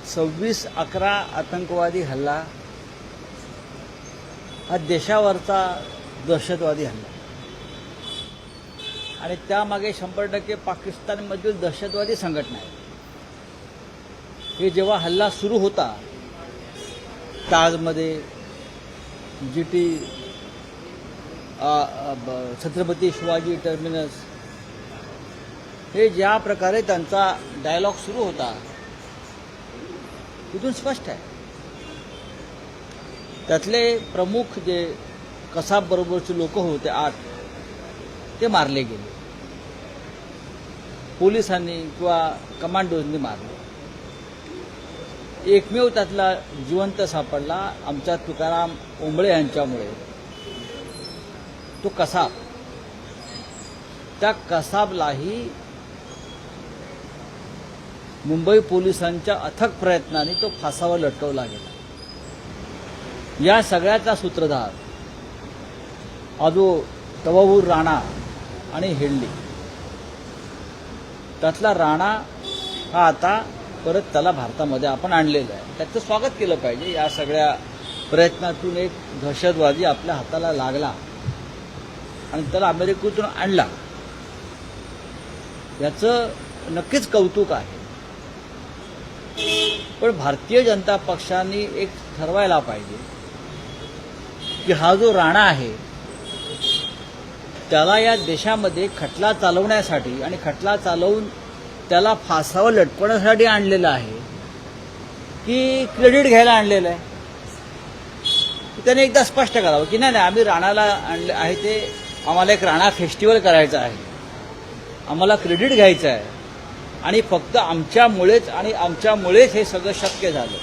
26/11 आतंकवादी हल्ला हा देशावरचा दहशतवादी हल्ला आणि त्यामागे 100% पाकिस्तानमधील दहशतवादी संघटना आहे. हे जेव्हा हल्ला सुरू होता ताजमध्ये GT छत्रपती शिवाजी टर्मिनस हे ज्या प्रकारे त्यांचा डायलॉग सुरू होता तिथून स्पष्ट आहे. त्यातले प्रमुख जे कसाब बरोबरचे लोक होते 8 ते मारले गेले, पोलिसांनी किंवा कमांडोंनी मारले. एकमेव त्यातला जिवंत सापडला आमच्या तुकाराम ओंबळे यांच्यामुळे, तो कसाब. त्या कसाबलाही मुंबई पोलिसांच्या अथक प्रयत्नाने तो फासावर लटकवला गेला. या सगळ्याचा सूत्रधार तवाहूर राणा आणि हेडली. त्यातला राणा हा आता परत त्याला भारतामध्ये आपण आणलेला आहे. त्याचं स्वागत केलं पाहिजे. या सगळ्या प्रयत्नातून एक दहशतवादी आपल्या हाताला लागला आणि त्याला अमेरिकेतून आणला, याचं नक्कीच कौतुक आहे. पण भारतीय जनता पक्षाने एक ठरवायला पाहिजे की हा जो राणा आहे त्याला या देशामध्ये खटला चालवण्यासाठी आणि खटला चालवून त्याला फासावर लटकवण्यासाठी आणलेलं आहे की क्रेडिट घ्यायला आणलेलं आहे. त्याने एकदा स्पष्ट करावं की नाही आम्ही राणाला आणले आहे, ते आम्हाला एक राणा फेस्टिवल करायचा आहे, आम्हाला क्रेडिट घ्यायचं आहे आणि फक्त आमच्यामुळेच हे सगळं शक्य झालं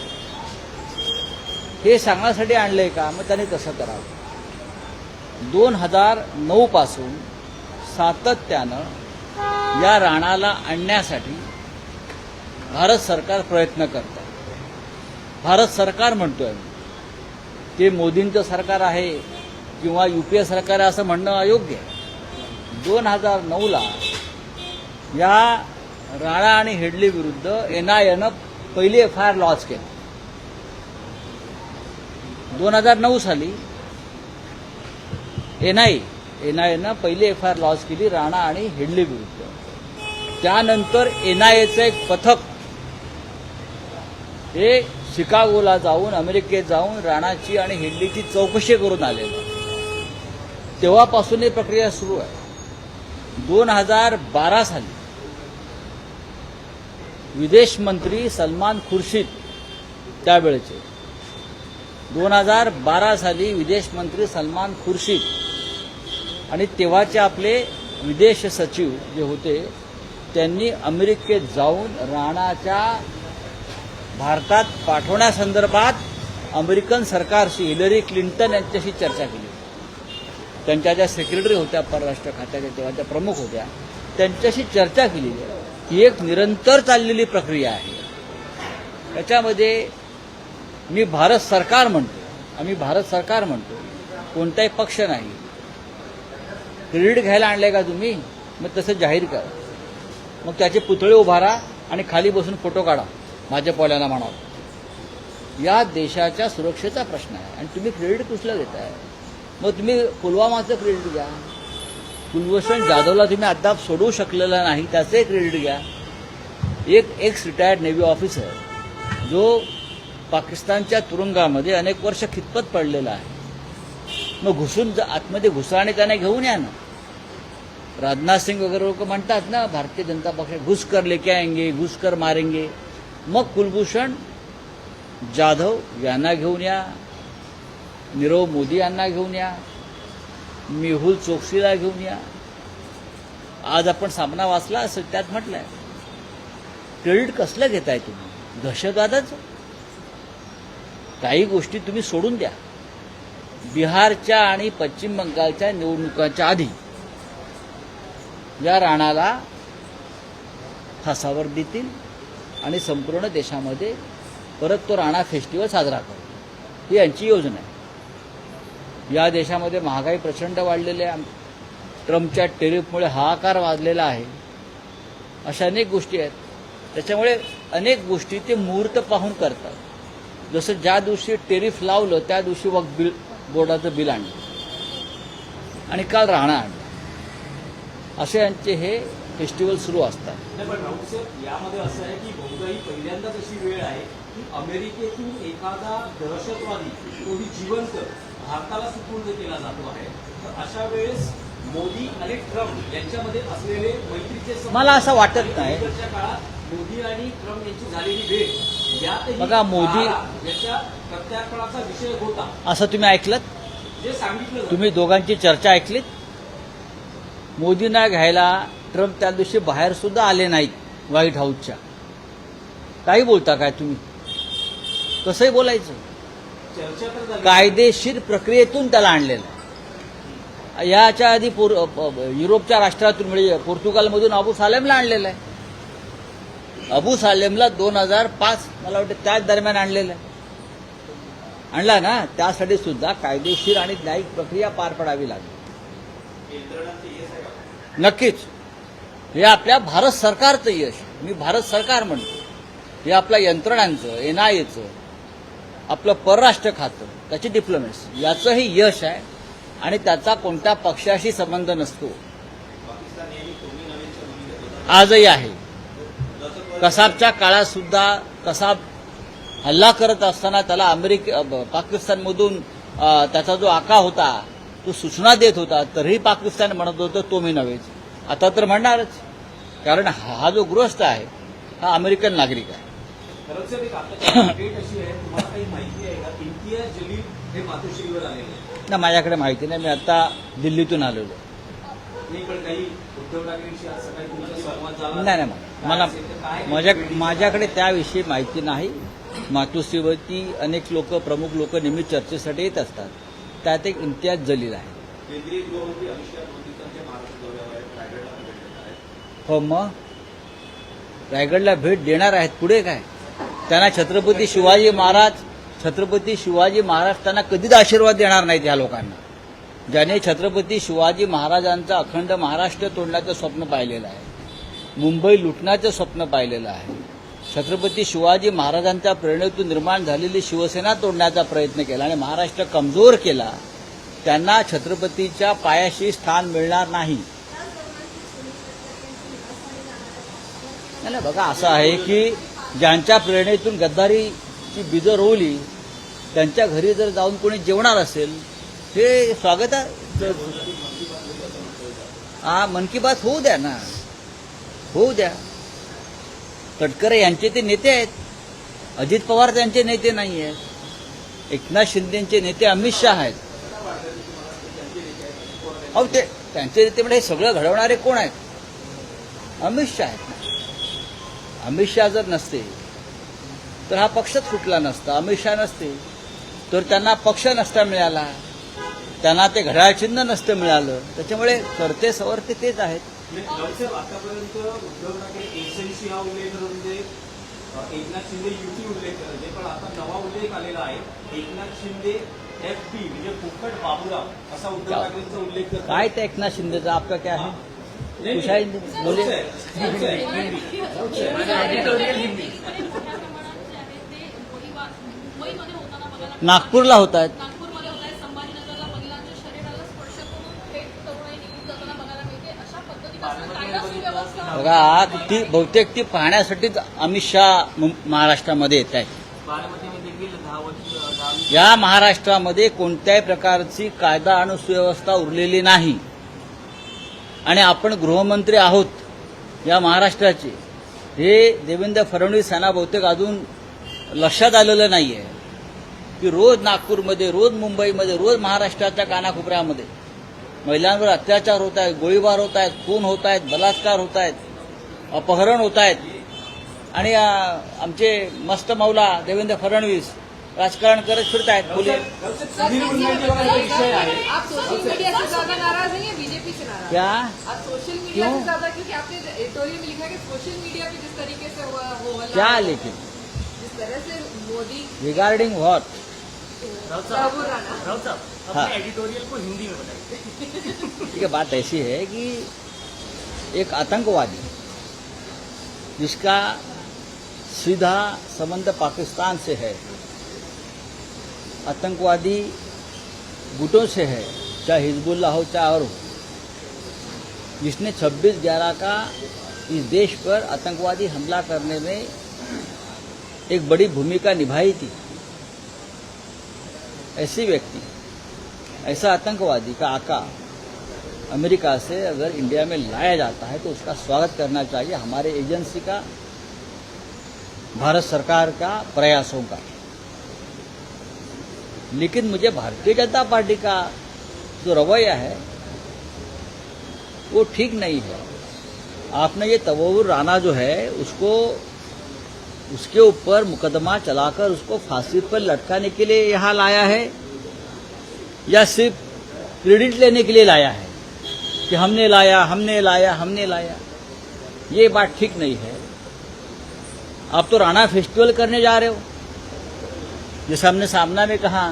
हे सांगण्यासाठी आणलंय का? मग त्याने तसं करावं. 2009 पासून सातत्यानं या राणाला आणण्यासाठी भारत सरकार प्रयत्न करत आहे. भारत सरकार म्हणतोय, ते मोदींचं सरकार आहे किंवा UPA सरकार आहे असं म्हणणं अयोग्य आहे. 2009ला या राणा आणि हेडली विरुद्ध NIAनं पहिली FIR लॉन्च केली. 2009 साली NIAनं पहिली FIR लॉन्च केली राणा आणि हेडली विरुद्ध. त्यानंतर NIAचं एक पथक हे शिकागोला जाऊन, अमेरिकेत जाऊन राणाची आणि हेडलीची चौकशी करून आलेलं. तेव्हापासून ही प्रक्रिया सुरू आहे. 2012 साली विदेश मंत्री सलमान खुर्शीद त्यावेळेचे 2012 साली विदेश मंत्री सलमान खुर्शीद आणि तेव्हाचे आपले विदेश सचिव जे होते त्यांनी अमेरिकेत जाऊन राणाच्या भारतात पाठवण्यासंदर्भात अमेरिकन सरकारशी हिलरी क्लिंटन यांच्याशी चर्चा केली. त्यांच्या ज्या सेक्रेटरी होत्या परराष्ट्र खात्याच्या तेव्हा त्या प्रमुख होत्या, त्यांच्याशी चर्चा केली. ही एक निरंतर चाललेली प्रक्रिया आहे. त्याच्यामध्ये मी भारत सरकार म्हणतो, आम्ही भारत सरकार म्हणतो, कोणताही पक्ष नाही. क्रेडिट घ्यायला आणलंय का तुम्ही? मग तसं जाहीर करा. मग त्याचे पुतळे उभारा आणि खाली बसून फोटो काढा, भाजपवाल्यांना म्हणावं. या देशाच्या सुरक्षेचा प्रश्न आहे आणि तुम्ही क्रेडिट कुठलं देताय? मग तुम्ही पुलवामाचं क्रेडिट घ्या. कुलभूषण जाधवला तुम्ही अद्याप सोडवू शकलेला नाही, त्याचे क्रेडिट घ्या. एक एक्स रिटायर्ड नेव्ही ऑफिसर जो पाकिस्तानच्या तुरुंगामध्ये अनेक वर्ष खितपत पडलेला आहे, मग घुसून आतमध्ये घुसा आणि त्याने घेऊन या ना. राजनाथ सिंग वगैरे लोक म्हणतात ना, भारतीय जनता पक्ष घुस कर लेके आएंगे, घुस कर मारेंगे. मग कुलभूषण जाधव यांना घेऊन या, नीरव मोदी यांना घेऊन या, मेहुल चोक्सीला घेऊन या. आज आपण सामना वाचला असेल, त्यात म्हटलंय क्रेडिट कसलं घेताय तुम्ही? दहशतवादाचं. काही गोष्टी तुम्ही सोडून द्या. बिहारच्या आणि पश्चिम बंगालच्या निवडणुकांच्या आधी या राणाला फासावर देतील आणि संपूर्ण देशामध्ये परत तो राणा फेस्टिवल साजरा करतो. ही यांची योजना आहे. या देशामध्ये महागाई प्रचंड वाढलेली आहे. ट्रम्पच्या टेरिफमुळे हाहाकार वाजलेला आहे. अशा अनेक गोष्टी आहेत. त्याच्यामुळे अनेक गोष्टी ते मुहूर्त पाहून करतात. जसं ज्या दिवशी टेरिफ लावलं त्या दिवशी वक्फ बोर्डाचं बिल आणलं आणि काल राहणं आणलं. असे यांचे हे फेस्टिवल सुरू असतात. नाही, पण राऊत साहेब, यामध्ये असं आहे की बहुधा ही पहिल्यांदाच अशी वेळ आहे की अमेरिकेतून एखादा दहशतवादी तोही जिवंत भारताला सुपूर्द केला जातो आहे. तर अशा वेळेस मोदी आणि ट्रम्प यांच्यामध्ये असलेले मैत्रीचे संबंध, मला असं वाटत नाही. अलीकडच्या काळात मोदी आणि ट्रम्प यांची झालेली भेट यातही बघा, मोदी याच्या प्रत्यार्पणाचा विषय होता असं तुम्ही ऐकलं? जे सांगितलं तुम्ही दोघांची चर्चा ऐकलीत? मोदींना घ्यायला ट्रम्प त्या दिवशी बाहेर सुद्धा आले नाहीत व्हाईट हाऊसच्या. काही बोलता काय तुम्ही? कसंही बोलायचं. चर्चा तर झाली. कायदेशीर प्रक्रियेतून त्याला आणलेलं आहे. याच्या आधी युरोपच्या राष्ट्रातून म्हणजे पोर्तुगालमधून अबू सालेमला आणलेलं आहे. अबू सालेमला 2005 मला वाटतं त्याच दरम्यान आणलेलं आहे. आणला ना, त्यासाठी सुद्धा कायदेशीर आणि न्यायिक प्रक्रिया पार पडावी लागली. नक्कीच हे आपल्या भारत सरकारचं यश. मी भारत सरकार म्हणतो. हे आपल्या यंत्रणांचं, NIAचं, आपलं परराष्ट्र खातं, त्याची डिप्लोमॅसी याचंही यश आहे आणि त्याचा कोणत्या पक्षाशी संबंध नसतो. आजही आहे. कसाबच्या काळात सुद्धा कसाब हल्ला करत असताना त्याला पाकिस्तानमधून त्याचा जो आका होता तो सूचना देत होता, तरीही पाकिस्तान म्हणत होतं तो मी नव्हेच. आता तर म्हणणारच, कारण हा जो गृहस्थ आहे हा अमेरिकन नागरिक आहे. खरंच एक आता डेट अशी आहे, तुम्हाला काही माहिती आहे का? इम्तियाज जलील हे मातोश्रीवर आलेले आहेत. ना, माझ्याकडे माहिती नाही. मी आता दिल्लीतून आलेलो. नाही, पण काही उद्धव ठाकरेंशी आज सकाळी तुमचा संवाद झाला? नाही माझ्याकडे त्याविषयी माहिती नाही. मातोश्रीवरती अनेक लोक, प्रमुख लोक नेहमी चर्चेसाठी येत असतात. त्यात एक इम्तियाज जलील आहे. केंद्रीय गृहमंत्री अमित शहा त्यांच्या महाराष्ट्र दौऱ्यावर आहेत, रायगडला भेट देणार आहेत. हो, मग रायगडला भेट देणार आहेत. पुढे काय? त्यांना छत्रपती शिवाजी महाराज त्यांना कधीच आशीर्वाद देणार नाहीत. या लोकांना, ज्याने छत्रपती शिवाजी महाराजांचा अखंड महाराष्ट्र तोडण्याचं स्वप्न पाहिलेलं आहे, मुंबई लुटण्याचं स्वप्न पाहिलेलं आहे, छत्रपती शिवाजी महाराजांच्या प्रेरणेतून निर्माण झालेली शिवसेना तोडण्याचा प्रयत्न केला आणि महाराष्ट्र कमजोर केला, त्यांना छत्रपतीच्या पायाशी स्थान मिळणार नाही. बघा, असं आहे की ज्यांच्या प्रेरणेतून गद्दारीची बीजं रोवली त्यांच्या घरी जर जाऊन कोणी जेवणार असेल, हे स्वागत आहे. मन की बात होऊ द्या ना, होऊ द्या. तटकरे यांचे ते नेते आहेत. अजित पवार त्यांचे नेते नाही आहेत. एकनाथ शिंदेचे नेते अमित शहा आहेत. अहो, ते त्यांचे नेते म्हणजे हे सगळं घडवणारे कोण आहेत? अमित शहा आहेत. अमित शहा जर नसते तर हा पक्षच फुटला नसता. अमित शहा नसते तर त्यांना पक्ष नसता मिळाला, त्यांना ते घड्याळ चिन्ह नसतं मिळालं. त्याच्यामुळे करते सवरते तेच आहेत. आतापर्यंत उद्धव ठाकरे एकशेंशी हा उल्लेख करून दे, एकनाथ शिंदे युती उल्लेख करत आहे, पण आता नवा उल्लेख आलेला आहे. एकनाथ शिंदे FP म्हणजे फुकट बाबूराव असा उद्धव ठाकरेंचा उल्लेख करतो. काय त्या एकनाथ शिंदेचा आपका क्या है? बोले नागपूरला होत आहेत. बघा, बहुतेक ती पाहण्यासाठीच अमित शहा महाराष्ट्रामध्ये येत आहेत. या महाराष्ट्रामध्ये कोणत्याही प्रकारची कायदा आणि सुव्यवस्था उरलेली नाही आणि आपण गृहमंत्री आहोत या महाराष्ट्राचे. हे देवेंद्र फडणवीस यांना बहुतेक अजून लक्षात आलेलं नाही आहे की रोज नागपूरमध्ये, रोज मुंबईमध्ये, रोज महाराष्ट्राच्या कानाकोपऱ्यामध्ये महिलांवर अत्याचार होत आहेत, गोळीबार होत आहेत, खून होत आहेत, बलात्कार होत आहेत, अपहरण होत आहेत आणि आमचे मस्त मौला देवेंद्र फडणवीस राजकारण करत फिरत आहेत. क्या क्यों क्या लेकिन रिगार्डिंग व्हाट? हाँ, एडिटोरियल को हिंदी में बताइए. देखिए, बात ऐसी है कि एक आतंकवादी जिसका सीधा संबंध पाकिस्तान से है, आतंकवादी गुटों से है, चाहे हिजबुल्लाह हो चाहे और हो, जिसने 26/11 का इस देश पर आतंकवादी हमला करने में एक बड़ी भूमिका निभाई थी। ऐसी व्यक्ति, ऐसा आतंकवादी का आका अमेरिका से अगर इंडिया में लाया जाता है तो उसका स्वागत करना चाहिए हमारे एजेंसी का, भारत सरकार का प्रयासों का। लेकिन मुझे भारतीय जनता पार्टी का जो रवैया है वो ठीक नहीं है। आपने ये तवव्वुर राणा जो है उसके ऊपर मुकदमा चलाकर उसको फांसी पर लटकाने के लिए यहाँ लाया है या सिर्फ क्रेडिट लेने के लिए लाया है कि हमने लाया। ये बात ठीक नहीं है। आप तो राणा फेस्टिवल करने जा रहे हो, जैसे हमने सामना में कहा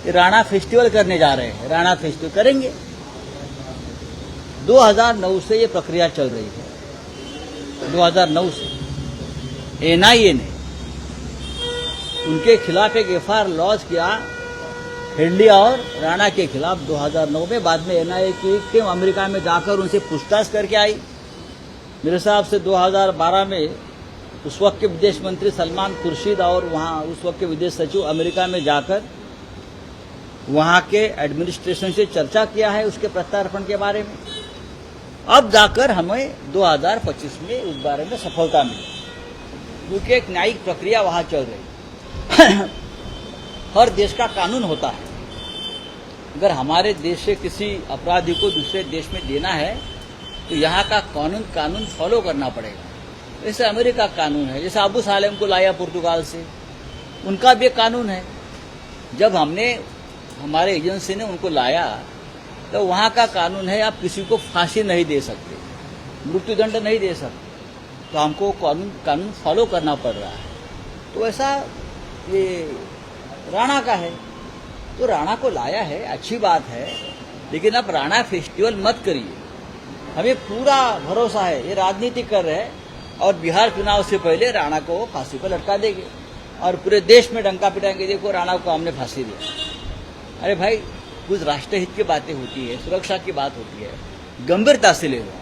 कि राणा फेस्टिवल करने जा रहे हैं। राणा फेस्टिवल करेंगे। 2009 से ये प्रक्रिया चल रही है। 2009 से एनआईए ने उनके खिलाफ एक एफआईआर लॉन्च किया, हेडली और राणा के खिलाफ 2009 में। बाद में एनआईए की टीम अमेरिका में जाकर उनसे पूछताछ करके आई। मेरे हिसाब से 2012 में उस वक्त के विदेश मंत्री सलमान खुर्शीद और वहाँ उस वक्त के विदेश सचिव अमेरिका में जाकर वहाँ के एडमिनिस्ट्रेशन से चर्चा किया है उसके प्रत्यार्पण के बारे में। अब जाकर हमें 2025 में उस बारे में सफलता मिली, क्योंकि एक न्यायिक प्रक्रिया वहाँ चल रही। हर देश का कानून होता है। अगर हमारे देश से किसी अपराधी को दूसरे देश में देना है तो यहाँ का कानून फॉलो करना पड़ेगा। जैसे अमेरिका का कानून है, जैसे अबू सालेम को लाया पुर्तगाल से, उनका भी कानून है। जब हमारे एजेंसी ने उनको लाया तो वहाँ का कानून है, आप किसी को फांसी नहीं दे सकते, मृत्युदंड नहीं दे सकते, तो हमको कानून फॉलो करना पड़ रहा है। तो ऐसा ये राणा का है, तो राणा को लाया है, अच्छी बात है, लेकिन अब राणा फेस्टिवल मत करिए। हमें पूरा भरोसा है ये राजनीति कर रहे हैं और बिहार चुनाव से पहले राणा को फांसी पर लटका देंगे और पूरे देश में डंका पिटाएंगे, देखो राणा को हमने फांसी दी। अरे भाई, कुछ राष्ट्रहित की बातें होती है, सुरक्षा की बात होती है, गंभीरता से ले लो।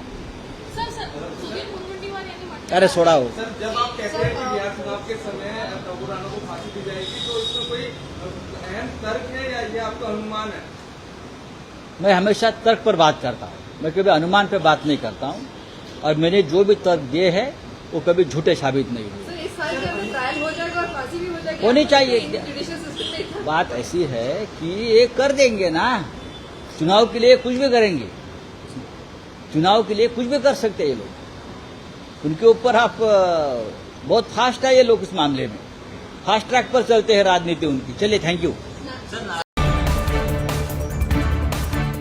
अरे सोड़ा हो। सर, जब आप कहते हैं कि बिहार चुनाव के समय तबू राणा को फांसी दी जाएगी, तो इसमें कोई अहम तर्क है या ये आपका अनुमान है? मैं हमेशा तर्क पर बात करता हूँ, मैं कभी अनुमान पर बात नहीं करता हूँ, और मैंने जो भी तर्क दिए हैं वो कभी झूठे साबित नहीं हुए। इस साल के अंदर ट्रायल हो जाएगा और फांसी भी हो जाएगी, होनी चाहिए। जुडिशियल सिस्टम में बात ऐसी है कि ये कर देंगे ना, चुनाव के लिए कुछ भी करेंगे, चुनाव के लिए कुछ भी कर सकते हैं ये लोग। उनके ऊपर आप बहुत फास्ट है ये लोग, इस मामले में फास्ट ट्रैक पर चलते हैं राजनीति उनकी। चलिए, थैंक यू।